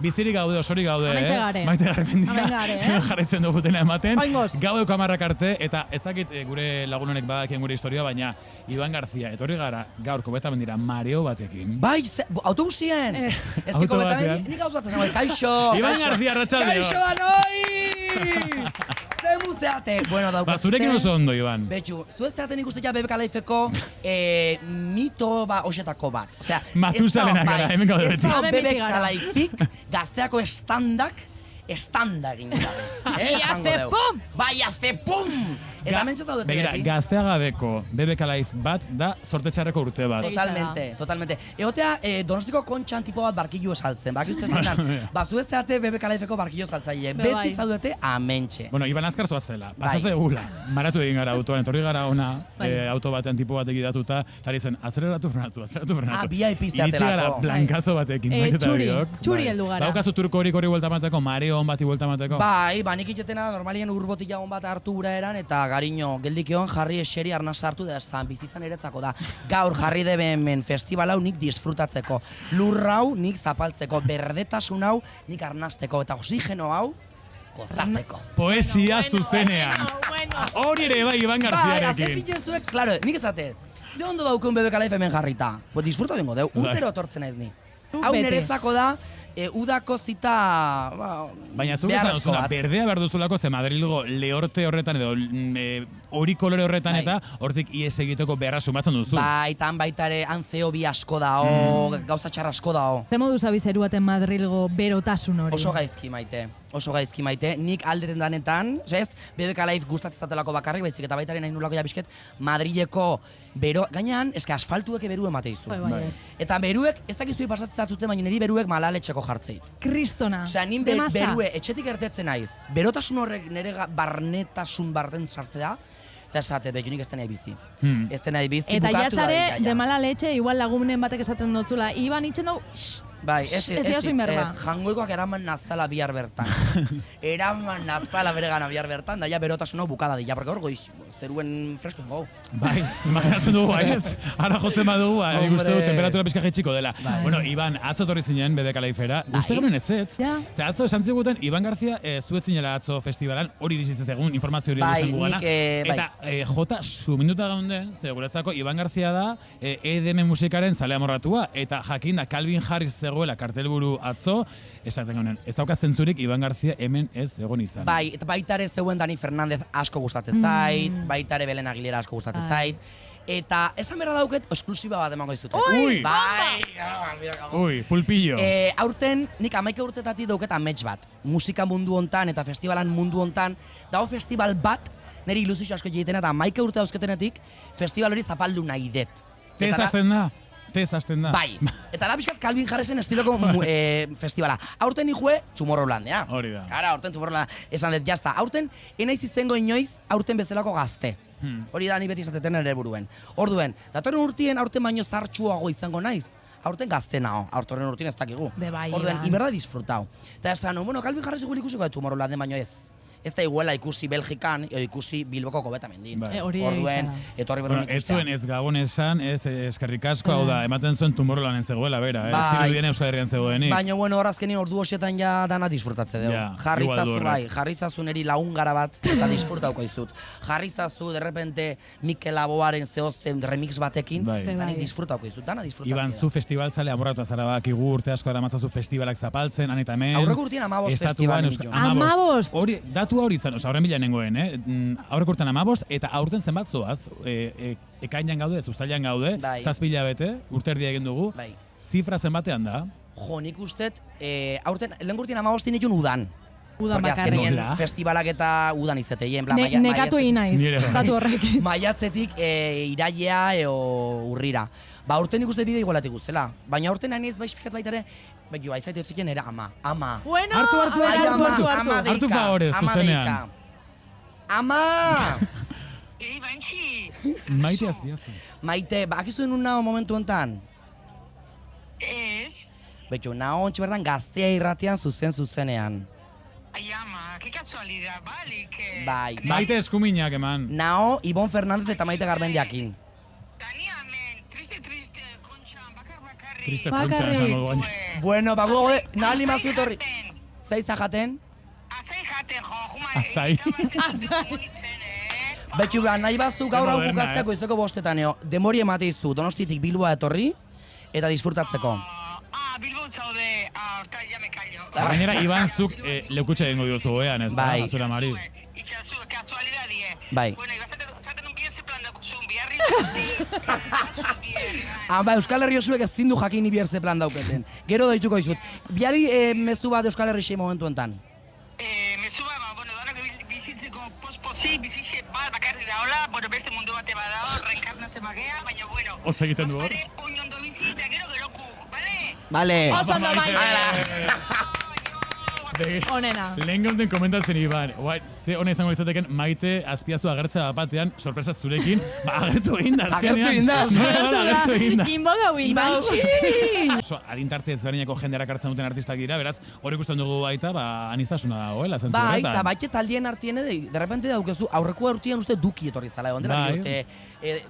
bizirik gaude, osorik gaude. Hementxe gare. Maite Garmendia. Hemen gare, Jarraitzen dugutena ematen. Oingoz. Gaueko 10 arte, eta ez dakit gure lagun honek badakien gure historia, baina Iban Garzia, etorri gara gaurko betamendira mareo batekin. Bai, autobusien! Ez que komentamendi, nik gauzatzen zago, kaixo! Iban Garzia, arratsaldeo! Kaixo danoi! Zemu zeate! Bueno, daukazute... Ba, zurekin oso ondo, Iban. Betxu, zu ez zeaten ikuste ja BBK Lifeko mito osetako bat. Osea, Matuzalenak gara, hemen gaude beti. Ez da Hemen bizi BBK gara. Lifek gazteako estanda egin gabe. Esango hace deu. pum! Bai, hace pum! Eta mentxe zaudete Begira, beti. gazteagabeko BBK Life bat da sortetxarreko urte bat. Totalmente. Egotea, Donostiko kontxan tipo bat barkillo esaltzen. Baki uste zendan, zu ez zeate BBK Lifeko barkillo saltzaile. Bai. Beti zaudete amentxe. Bueno, Iban azkar zoazela. Bai. Pasaz egula. Maratu egin gara autoan, etorri gara ona, Bai. auto batean tipo batek idatuta, eta ari zen, azeleratu frenatu. VIP zeatelako. Iritsi gara blankazo batekin. Maite eta txuri, biok. txuri Bai. heldu gara. Daukazu turko hori buelta mateko, mareo on bati buelta mateko. Bai, nik itxetena normalien urbotila on bat hartu gura eran, eta gariño, geldikion jarri eseri arnaz hartu da, ez bizitzan eretzako da. Gaur jarri debe hemen festival hau nik disfrutatzeko. Lur hau nik zapaltzeko, berdetasun hau nik arnazteko, eta oxigeno hau gozatzeko. Poesia zuzenean. Hori ere bai Iban Bai, azken Garziarekin. pitzezuek, klaro, nik esate, ze ondo daukun BBK Life hemen jarrita. Bo, disfruta bengo deu, Bai. urtero etortzen ez ni. Tu Hau bete. niretzako da, udako zita... Baina zuk esan duzuna, berdea behar duzulako, ze Madrilgo lehorte horretan edo hori kolore horretan Bai. eta hortik ies egiteko beharra sumatzen duzu. Bai, tan baita ere antzeo bi asko dao, gauza txarra asko dao. Ze modu zabiz eruaten Madrilgo berotasun hori? Oso gaizki maite. Nik alderen danetan, ez, BBK Life gustatzen zatelako bakarrik, baizik eta baitaren nahi nulako jabisket, Madrileko bero, gainean, eske asfaltuek beru emate izu. Bai. Eta beruek, ez dakizu pasatzen zatzuten, baina niri beruek malaletxeko jartzeit. Kristona. Osea, nin berue etxetik ertetzen naiz. Berotasun horrek nire barnetasun barren sartze da, eta esatet, behiunik ez da nahi bizi. Ez da nahi bizi, Eta bukatu da jazare, de mala leche, igual lagunen batek esaten dutzula, Iban itxen dugu, Bai, ez berba. jangoikoak eraman nazala bihar bertan. Eraman nazala bere gana bihar bertan, daia berotasun hau bukada dira, porque hor goiz, zeruen fresko ingo. Bai, imaginatzen dugu, ez? Ara jotzen badugu, nik uste du temperatura pixka jaitsiko dela. Bai. Bueno, Iban, atzo torri zinen BBK Lifera, uste garen ezetz. Ja. Ze atzo esan ziguten, Iban Garzia zuet zinela atzo festivalan, hori irizitzen egun, informazio hori Bai, duzen gugana. nik, bai. Eta jota suminduta gaunden, ze guretzako Iban Garzia da EDM musikaren zale amorratua, eta jakin da Calvin Harris zegoela kartelburu atzo, esaten honen, ez dauka zentzurik Iban Garzia hemen ez egon izan. Bai, eta baita ere zeuen Dani Fernandez asko gustatzen zait, baita ere Belen Aguilera asko gustatzen zait. Eta esan berra dauket, esklusiba bat emango izute. Ui! Bai! Ui, pulpillo. Aurten, nik 11 urtetatik dauket amets bat. Musika mundu hontan eta festivalan mundu hontan, dago festival bat, niri ilusio asko egiten eta 11 urte dauzketenetik, festival hori zapaldu nahi det. Tez hasten da. Bai, eta da pixkat Calvin Harrisen estiloko festivala. Aurten nijue Tomorrowlandea. Hori da. Kara, aurten Tomorrowland esan dut, jazta. Aurten, enaiz izango inoiz, aurten bezalako gazte. Hori da ni beti esateten ere buruen. Orduen, datorren urtien aurten baino zartxuago izango naiz. Aurten gazte nao, aurten urtien ez dakigu. Bai, Orduen, inberda disfrutau. Eta esan, bueno, Calvin Harris igual ikusiko de Tomorrowlandea baino ez. Ez da iguela ikusi Belgikan, edo ikusi Bilboko kobetamendin. Hori Orduen, etorri berun ikustea. Ez zuen ez Gabon esan, ez eskerrik asko, hau da, ematen zuen Tomorrowlanden zegoela, bera, Bai. zirudien Euskal Herrian zegoenik. Baina, bueno, horazkeni ordu hoxetan ja dana disfrutatze dugu. Ja, Jarritzazu, igual du bai, jarritzazu neri lagun gara bat eta disfrutauko izut. Jarritzazu, derrepente, Mikel Laboaren zehozen remix batekin, Bai. eta Bai. ni disfrutauko izut, dana disfrutatzea. Iban, zu festivaltzale amorratu azara bakigu urte asko eramatzazu festivalak zapaltzen, han eta hemen. Aurreko urtean 15 Estatuan, festival. 15? Hori, datu hori izan, horren bila nengoen, aurreko urtean 15, eta aurten zenbat zoaz, ekainan gaude, uztailan gaude, Bai. 7 hilabete, urte erdia egin dugu, Bai. zifra zenbatean da. Jo, nik ustet, aurten, lehen urtean 15 nikun udan. Udan Porque bakarrik. azkenien Nola? festivalak eta udan izateien. Nekatu egin naiz, Nire bai. datu horrek. Maiatzetik irailea eo urrira. Ba, urten ikuste bide igualatik guztela. Baina urten nahi ez baiz baita ere, jo, aizaite utziken ere ama. Bueno, Hartu, a ver, hartu. Hartu favorez, zuzenean. Ama! Bantxi! Maite azbiazu. Maite, bakizu denun nao momentu honetan? Ez? Betxo, nao ontsi berdan gaztea irratian zuzenean. Ai, ama, qué casualidad, vale, que... Bai. Maite eskuminak eman. Nao, Ibon Fernandez eta Maite Garmendiakin. Tania, men, triste, kontxan, bakar, Triste Bakarrik. kontxa esango dugu. Bueno, bago, nahal imazut horri. Zeiza jaten? Azai jaten, jo, juma. Azai. Betxu behar, nahi bazu gaur hau moderna, bukatzeko izeko bostetan, demori emateizu Donostitik Bilboa etorri eta disfrutatzeko. Bilbon zaude, horta ja me callo. Gainera, Iban, zuk lekutxe egingo diozu goean, ez da? Bai. Azura Mari. Itxasu, kasualidadie. Bai. Bueno, zaten un bien ze plan daukuzun, biharri Euskal Herri osuek ez zindu jakin ibierze plan dauketen. Gero doituko izut. Biari mezu bat Euskal Herri momentu enten. Mezu ba, bueno, danak bizitzeko posposi, bizixe bat bakarri da hola, bueno, beste mundu bate badao, reenkarnatzen bagea, baina bueno. Hotz egiten du hor. Oin ondo bizi eta gero geroku, bale? Bale. Oso ondo Maite. Onena. Lehen gauden komentatzen Iban, ze hona izango litzateken Maite Azpiazu agertzea batean, sorpresa zurekin, agertu egin da azkenean. Agertu egin da, Agertu egin da. Inbodau. Ibantxi! Adintarte ezberdineko jendeak hartzen duten artistak dira, beraz, hori ikusten dugu baita, aniztasuna dagoela, zentzu Bai, horretan. eta baitxe taldien artiene, de repente daukezu, aurreko urtean uste duki etorri zala, egon dela Bai. bi urte.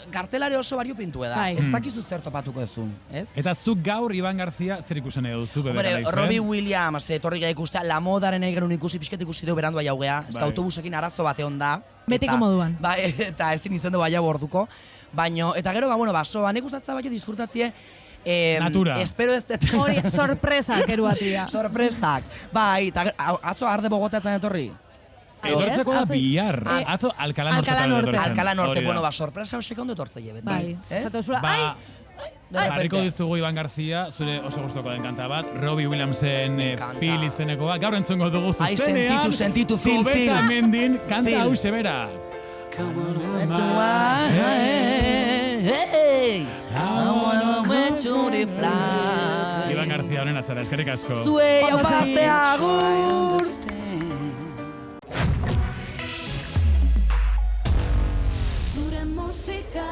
Kartelare oso bario pintu da, Bai. ez dakizu zer topatuko ezun, ez? Eta zuk gaur Iban Garzia zer ikusen nahi duzu, bebe Hombre, garaizen? Robbie Williams etorri gai ikustea, la modaren egeron ikusi, pixket ikusi dugu berandua jaugea, ez Bai. autobusekin arazo bate onda. Betiko moduan. Bai, eta ezin izan du baiau orduko. Baino, eta gero, bueno, nik ustatza baina disfrutatzie, Natura. Espero ez dut. Hori, sorpresak eruatia. Sorpresak. Bai, eta atzo arde Bogotatzen etorri. Etortzeko da Atzo- bihar. Atzo Alcalá Norte. Alcalá Norte. Alcala Norte, Hori da. bueno, sorpresa hosek ondo etortzeie beti. Bai, ez? zato zula, Ba, De repente. jarriko dizugu Iban Garzia, zure oso gustoko den kanta bat, Robbie Williamsen Encanta. Feel izeneko bat, gaur entzungo dugu Ai, zuzenean. sentitu, Feel, Kobeta Feel. Mendin, kanta Feel. hau sebera. That's why, hey, I wanna went to the fly. Iban Garzia honen azara, eskerrik asko. Zuei, Ondo aupazte segi. agur! Zure musika